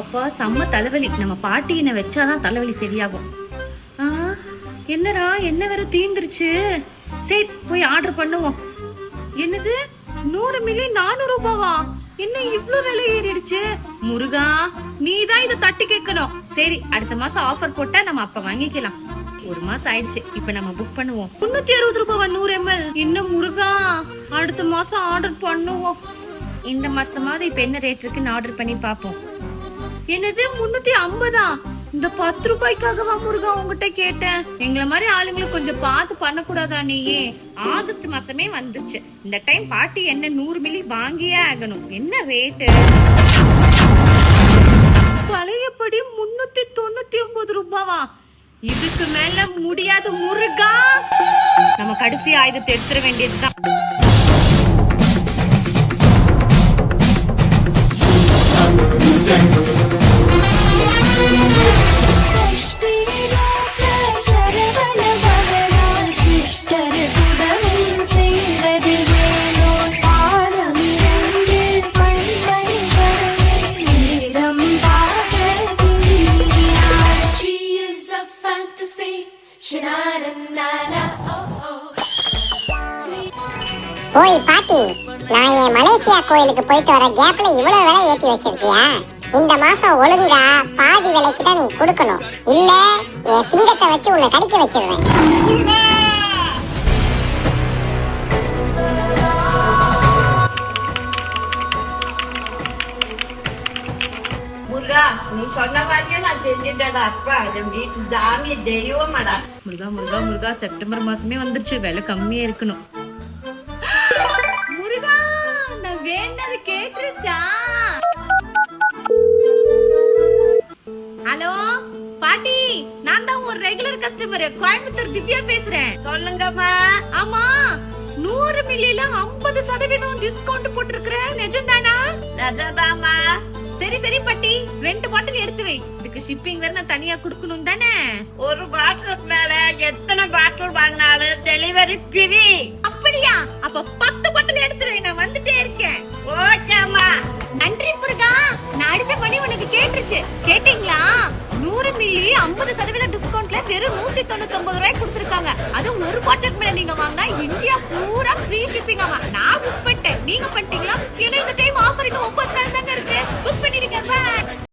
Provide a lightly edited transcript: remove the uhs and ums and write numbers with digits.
அப்பா செம்ம தலைவலி. நம்ம பாட்டி என்ன வச்சாதான் தலைவலி சரியாகும். என்னடா என்ன வேற தீந்துருச்சு. சரி போய் ஆர்டர் பண்ணுவோம். என்னது 100 மில்லி 400 ரூபாவா? என்ன இவ்ளோ விலை ஏறிடுச்சு? முருகா நீதான் இதை தட்டி கேட்கணும். சரி அடுத்த மாசம் ஆஃபர் போட்டா நம்ம அப்ப வாங்கிக்கலாம். ஒரு மாசம் ஆயிடுச்சு, இப்ப நம்ம புக் பண்ணுவோம். 360 ரூபாவா 100 ml? இன்னும் முருகா அடுத்த மாசம் ஆர்டர் பண்ணுவோம். இந்த மாசமாவது இப்ப என்ன ரேட் இருக்குன்னு ஆர்டர் பண்ணி பாப்போம். என்னது 350? இந்த 10 ரூபாய்க்காகவா முருகா உங்ககிட்ட கேட்டேன்? எங்களை மாதிரி ஆளுங்களுக்கு கொஞ்சம் பார்த்து பண்ண கூடாதா நீயே? ஆகஸ்ட் மாசமே வந்துருச்சு. இந்த டைம் பாட்டி என்ன 100 மில்லி வாங்கியே ஆகணும். என்ன ரேட்டு? பழையபடி 399 ரூபாவா? இதுக்கு மேல முடியாது முருகா. நம்ம கடைசி ஆயுதத்தை எடுத்துட வேண்டியதுதான். ஓய் பாட்டி, நான் என் மலேசியா கோயிலுக்கு போயிட்டு வர கேப்ல இவ்வளவு விலை ஏத்தி வச்சிருக்கியா? இந்த மாசம் ஒழுங்கா பாதி விலைக்கு தான் நீ கொடுக்கணும். இல்ல என் சிங்கத்தை வச்சு உன்னை கடிக்க வச்சிருவேன். முருகா நீ சொன்ன மாதிரியே நான் செஞ்சுட்டேடா. அப்பா வீட்டு சாமி தெய்வமாடா. முருகா முருகா முருகா, செப்டம்பர் மாசமே வந்துருச்சு, விலை கம்மியா இருக்கணும். முருகா நான் வேண்டது கேட்டுருச்சா? ஹலோ பாட்டி, நான் தான் ஒரு ரெகுலர் கஸ்டமர், கோயம்புத்தூர் திவ்யா பேசுறேன். சொல்லுங்கம்மா. ஆமா 100 மில்லில 50% டிஸ்கவுண்ட் போட்டுருக்கேன், நிஜம்தானா? நிஜம்தாம்மா. சரி சரி பாட்டி, 2 பாட்டில் எடுத்து வை. இதுக்கு ஷிப்பிங் வேற நான் தனியா கொடுக்கணும் தானே? ஒரு பாட்டிலுக்கு மேல எத்தனை பாட்டில் வாங்கினாலும் டெலிவரி ஃப்ரீ. அப்படியா? அப்ப 10 பாட்டில் எடுத்து வை, நான் வந்துட்டே இருக்கேன். ஓகேம்மா. நன்றி முருகா. நான் அடிச்ச பண்ணி உனக்கு கேட்டுருச்சு. கேட்டீங்களா? 100 மில்லி 50% டிஸ்கவுண்ட்ல வெறும் 199 ரூபாய் கொடுத்திருக்காங்க. அது ஒரு பாட்டிலுக்கு மேல நீங்க வாங்கினா இந்தியா பூரா ஃப்ரீ ஷிப்பிங். ஆமா நான் புக் பண்ணிட்டேன். நீங்க பண்ணிட்டீங்களா? ஏன்னா இந்த டைம் ஆஃபர் இன்னும் 9 நாள் தாங்க இருக்கு. புக் பண்ணிருக்கேன்.